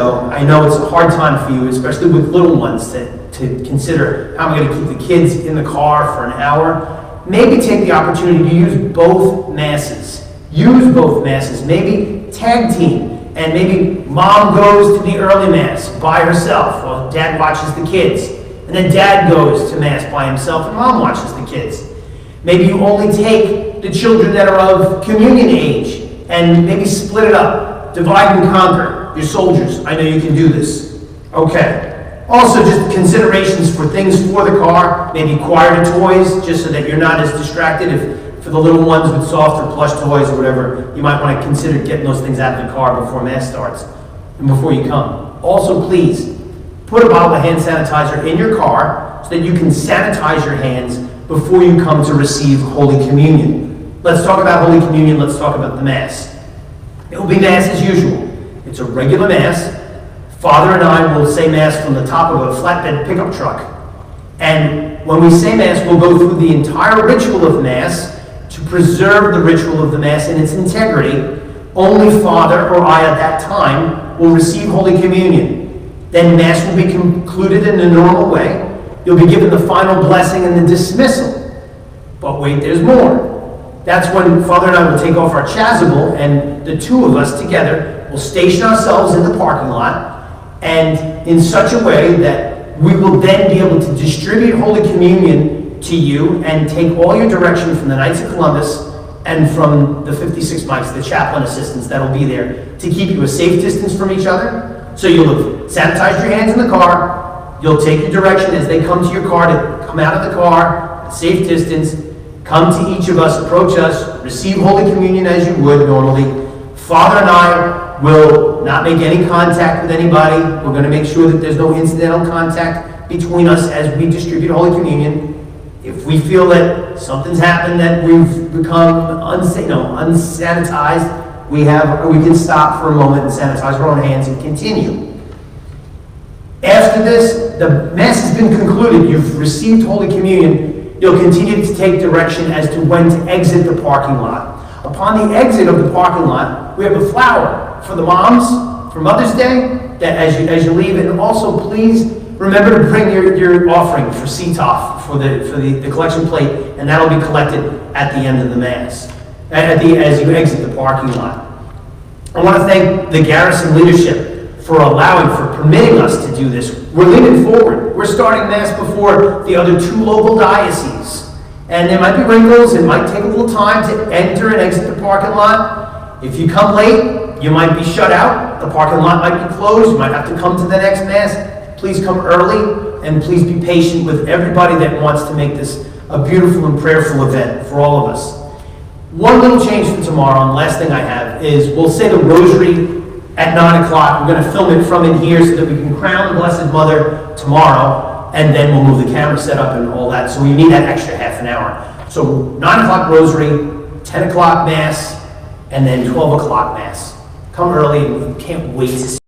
So I know it's a hard time for you, especially with little ones, to consider how am I going to keep the kids in the car for an hour. Maybe take the opportunity to use both masses. Use both masses. Maybe tag team. And maybe mom goes to the early mass by herself while dad watches the kids. And then dad goes to mass by himself and mom watches the kids. Maybe you only take the children that are of communion age and maybe split it up. Divide and conquer. Your soldiers, I know you can do this. Okay. Also, just considerations for things for the car, maybe quieter toys, just so that you're not as distracted. If for the little ones with soft or plush toys or whatever, you might want to consider getting those things out of the car before mass starts and before you come. Also, please, put a bottle of hand sanitizer in your car so that you can sanitize your hands before you come to receive Holy Communion. Let's talk about Holy Communion. Let's talk about the Mass. It will be Mass as usual. It's a regular Mass. Father and I will say Mass from the top of a flatbed pickup truck. And when we say Mass, we'll go through the entire ritual of Mass to preserve the ritual of the Mass in its integrity. Only Father or I at that time will receive Holy Communion. Then Mass will be concluded in the normal way. You'll be given the final blessing and the dismissal. But wait, there's more. That's when Father and I will take off our chasuble, and the two of us together will station ourselves in the parking lot, and in such a way that we will then be able to distribute Holy Communion to you and take all your direction from the Knights of Columbus and from the 56 mics, the chaplain assistants that will be there to keep you a safe distance from each other. So you'll have sanitized your hands in the car, you'll take your direction as they come to your car to come out of the car, a safe distance, come to each of us, approach us, receive Holy Communion as you would normally. Father and I will not make any contact with anybody. We're going to make sure that there's no incidental contact between us as we distribute Holy Communion. If we feel that something's happened, that we've become unsanitized, we can stop for a moment and sanitize our own hands and continue. After this, the Mass has been concluded. You've received Holy Communion. You'll continue to take direction as to when to exit the parking lot. Upon the exit of the parking lot, we have a flower for the moms for Mother's Day, that as you leave. And also, please remember to bring your offering for CTOF, for the collection plate, and that'll be collected at the end of the Mass, as you exit the parking lot. I want to thank the Garrison leadership for permitting us to do this. We're leaning forward. We're starting Mass before the other two local dioceses. And there might be wrinkles. It might take a little time to enter and exit the parking lot. If you come late, you might be shut out. The parking lot might be closed. You might have to come to the next Mass. Please come early, and please be patient with everybody that wants to make this a beautiful and prayerful event for all of us. One little change for tomorrow, and the last thing I have, is we'll say the Rosary at 9 o'clock. We're going to film it from in here so that we can crown the Blessed Mother tomorrow, and then we'll move the camera set up and all that. So you need that extra half an hour. So 9 o'clock Rosary, 10 o'clock Mass, and then 12 o'clock Mass. Come early, and we can't wait to see